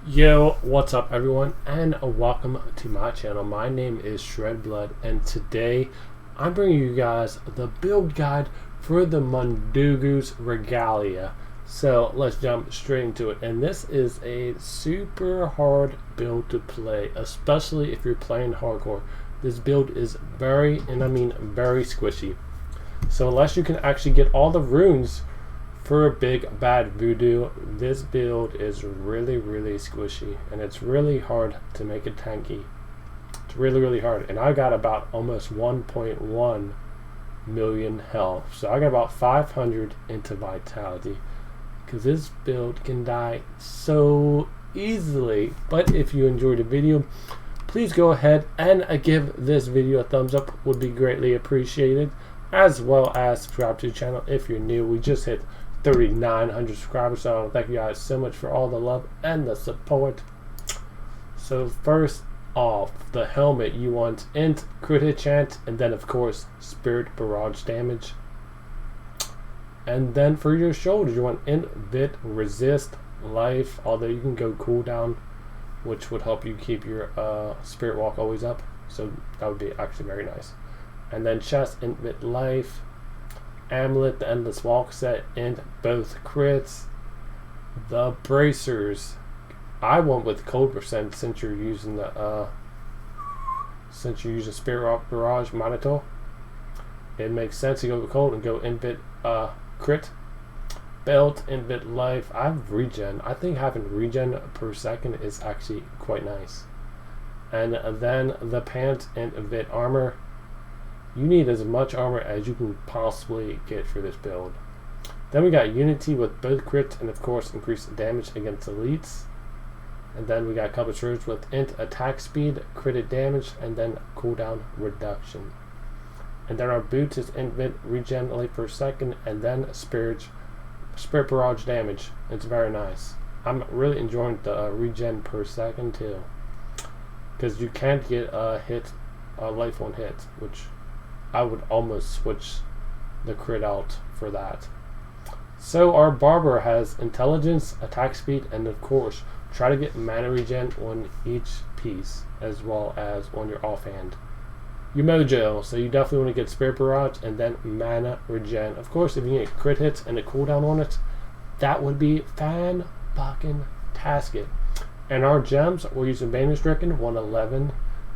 Yo, what's up everyone, and welcome to my channel. My name is Shredblood, and today I'm bringing you guys the build guide for the Mundunugu's Regalia. So let's jump straight into it. And this is a super hard build to play, especially if you're playing hardcore. This build is very, and I mean very squishy. So unless you can actually get all the runes for a big bad voodoo, this build is really squishy, and it's really hard to make it tanky. It's really hard, and I got about almost 1.1 million health, so I got about 500 into vitality, because this build can die so easily. But if you enjoyed the video, please go ahead and give this video a thumbs up, would be greatly appreciated, as well as subscribe to the channel if you're new. We just hit 3,900 subscribers, so thank you guys so much for all the love and the support. So first off, the helmet, you want int crit hit chance, and then of course spirit barrage damage. And then for your shoulders, you want int vit resist life, although you can go cooldown, which would help you keep your spirit walk always up, so that would be actually very nice. And then chest, int vit life. Amulet, the endless walk set, and both crits. The bracers, I went with cold percent since you're using the spirit barrage monitor. It makes sense to go with cold and go invit crit. Belt, invit life. I have regen. I think having regen per second is actually quite nice. And then the pants, invit armor. You need as much armor as you can possibly get for this build. Then we got Unity with both crits and of course increased damage against elites. And then we got Compass Surge with int attack speed, critted damage, and then cooldown reduction. And then our boots is invent regen life per second, and then spirit barrage damage. It's very nice. I'm really enjoying the regen per second too, because you can't get a life on hit, which I would almost switch the crit out for that. So our barber has intelligence, attack speed, and of course try to get mana regen on each piece as well as on your offhand. Your mojo, so you definitely want to get spirit barrage and then mana regen. Of course, if you get crit hits and a cooldown on it, that would be fan-fucking-tastic. And our gems, we're using Bane Stricken 111.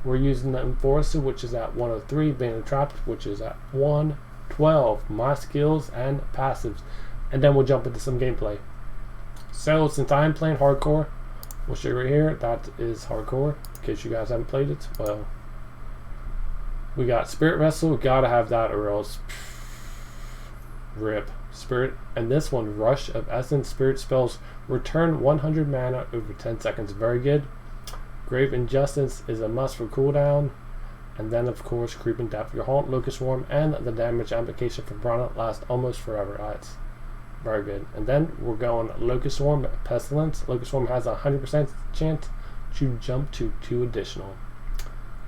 We're using the Enforcer, which is at 103, Bane Trapped, which is at 112. My skills and passives. And then we'll jump into some gameplay. So, since I'm playing hardcore, we'll show you right here, that is hardcore, in case you guys haven't played it. Well, we got Spirit Wrestle, gotta have that or else rip. Spirit, and this one, Rush of Essence, Spirit spells, return 100 mana over 10 seconds, very good. Grave Injustice is a must for cooldown. And then of course Creeping Death, your Haunt, Locust Swarm, and the damage application for Brana lasts almost forever. That's very good. And then we're going Locust Swarm, Pestilence. Locust Swarm has a 100% chance to jump to 2 additional.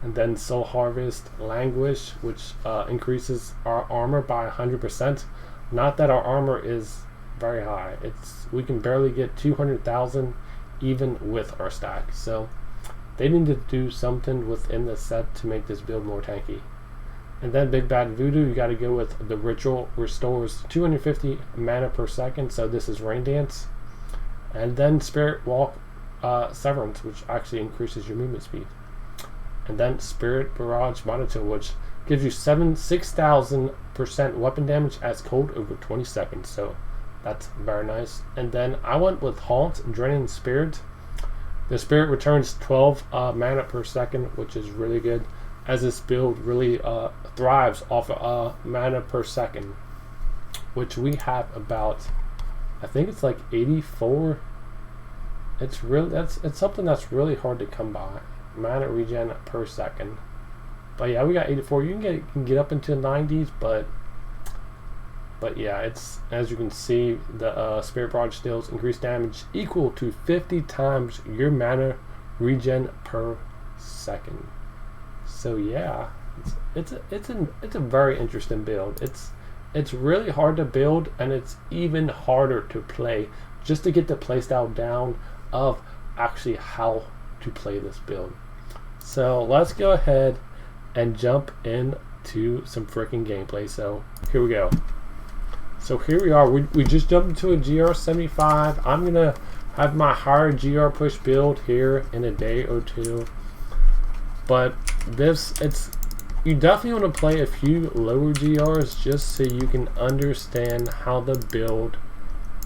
And then Soul Harvest, Languish, which increases our armor by 100%. Not that our armor is very high. We can barely get 200,000 even with our stack. So they need to do something within the set to make this build more tanky. And then Big Bad Voodoo, you got to go with the Ritual, restores 250 mana per second, so this is Rain Dance. And then Spirit Walk Severance, which actually increases your movement speed. And then Spirit Barrage Monitor, which gives you 6,000% weapon damage as cold over 20 seconds, so that's very nice. And then I went with Haunt, Draining Spirit. The Spirit returns 12 mana per second, which is really good, as this build really thrives off of mana per second, which we have about, I think it's like 84. It's something that's really hard to come by, mana regen per second. But yeah, we got 84. You can get up into the 90s, but yeah, it's, as you can see, the Spirit Barrage deals increased damage equal to 50 times your mana regen per second. So yeah, it's a very interesting build. It's really hard to build, and it's even harder to play, just to get the playstyle down of actually how to play this build. So let's go ahead and jump into some freaking gameplay. So here we go. So here we are. We just jumped into a GR75. I'm gonna have my higher GR push build here in a day or two. But you definitely want to play a few lower GRs just so you can understand how the build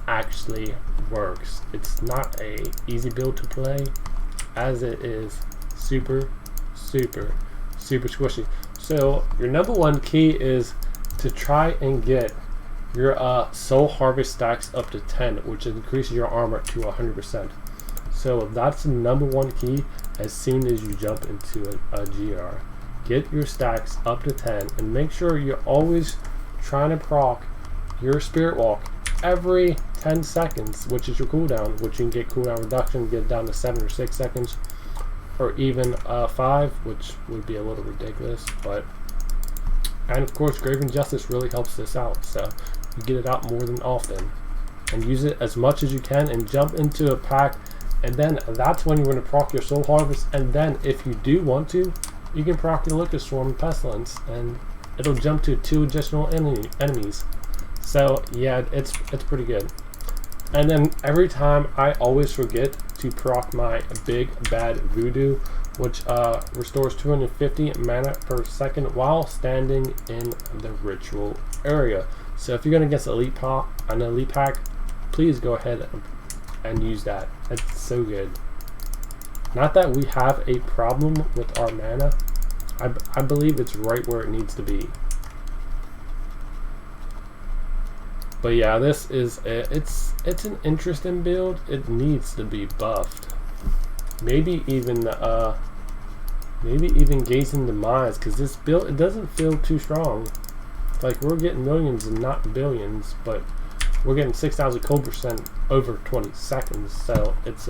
actually works. It's not a easy build to play, as it is super squishy. So your number one key is to try and get your soul harvest stacks up to 10, which increases your armor to 100%. So that's the number one key as soon as you jump into a GR. Get your stacks up to 10 and make sure you're always trying to proc your spirit walk every 10 seconds, which is your cooldown, which you can get cooldown reduction, get it down to 7 or 6 seconds, or even 5, which would be a little ridiculous. And of course, Graven Justice really helps this out, so you get it out more than often and use it as much as you can and jump into a pack, and then that's when you're going to proc your soul harvest. And then if you do want to, you can proc your Locust Swarm Pestilence and it'll jump to 2 additional enemies. So yeah, it's pretty good. And then every time, I always forget to proc my Big Bad Voodoo, which restores 250 mana per second while standing in the ritual area. So if you're going to get an elite pack, please go ahead and use that. It's so good. Not that we have a problem with our mana. I believe it's right where it needs to be. But yeah, this is it's an interesting build. It needs to be buffed. Maybe even Gazing Demise, because this build, it doesn't feel too strong. Like, we're getting millions and not billions, but we're getting 6,000 cold percent over 20 seconds. So it's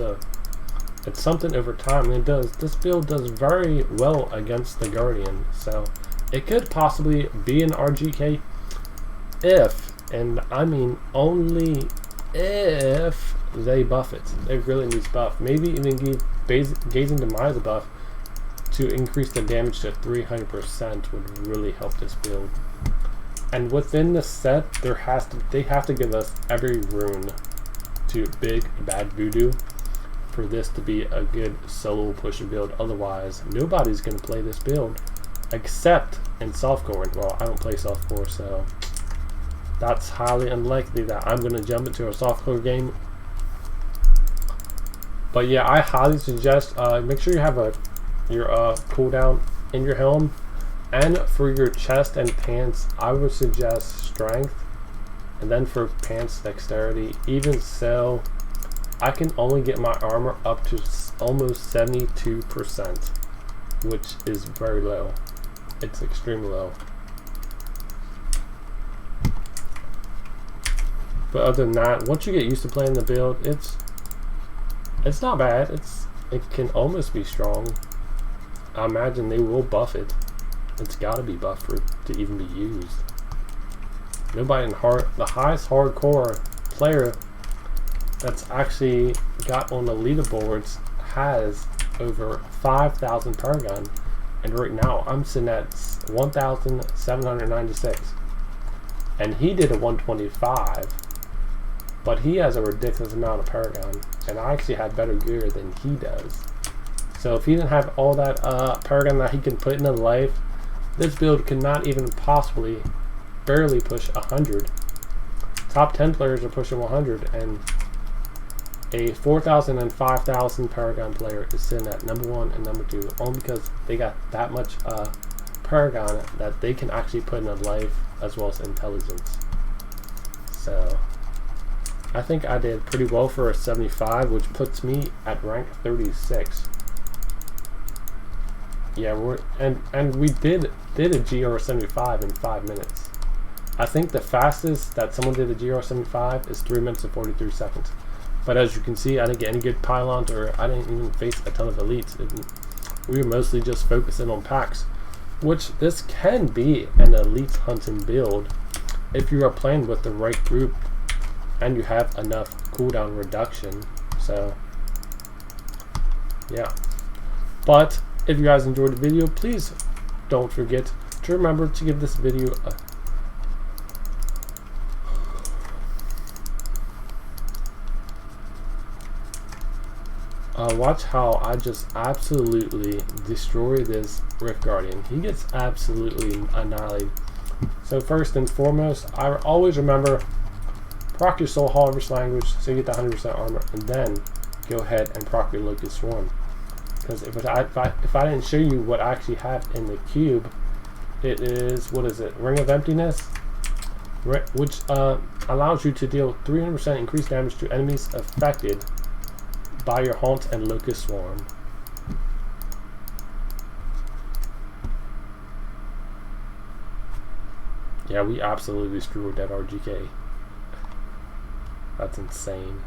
something over time, and this build does very well against the Guardian. So it could possibly be an RGK if, and I mean only if, they buff it. It really needs buff. Maybe even give Gazing Demise a buff to increase the damage to 300% would really help this build. And within the set, they have to give us every rune to Big Bad Voodoo for this to be a good solo push build. Otherwise, nobody's going to play this build except in softcore. Well, I don't play softcore, so that's highly unlikely that I'm going to jump into a softcore game. But yeah, I highly suggest make sure you have your cooldown in your helm, and for your chest and pants, I would suggest strength, and then for pants, dexterity. Even so, I can only get my armor up to almost 72%, which is very low. It's extremely low. But other than that, once you get used to playing the build, it's not bad. It can almost be strong. I imagine they will buff it. It's got to be buffed for it to even be used. Nobody in the highest hardcore player that's actually got on the leaderboards has over 5,000 Paragon, and right now I'm sitting at 1,796, and he did a 125, but he has a ridiculous amount of Paragon, and I actually have better gear than he does. So if he didn't have all that Paragon that he can put into life, this build could not even possibly barely push 100. Top 10 players are pushing 100, and a 4,000 and 5,000 Paragon player is sitting at number 1 and number 2, only because they got that much Paragon that they can actually put into life as well as intelligence. So I think I did pretty well for a 75, which puts me at rank 36. Yeah, and we did a GR 75 in 5 minutes. I think the fastest that someone did a GR 75 is 3 minutes and 43 seconds. But as you can see, I didn't get any good pylons, or I didn't even face a ton of elites. We were mostly just focusing on packs, which this can be an elite hunting build if you are playing with the right group and you have enough cooldown reduction. So yeah. But if you guys enjoyed the video, please don't forget to remember to give this video a watch how I just absolutely destroy this Rift Guardian. He gets absolutely annihilated. So first and foremost, I always remember proc your Soul Harvest language so you get the 100% armor, and then go ahead and proc your Locust Swarm. Because if I didn't show you what I actually have in the cube, it is, what is it, Ring of Emptiness, which allows you to deal 300% increased damage to enemies affected by your Haunt and Locust Swarm. Yeah, we absolutely destroyed that RGK. That's insane.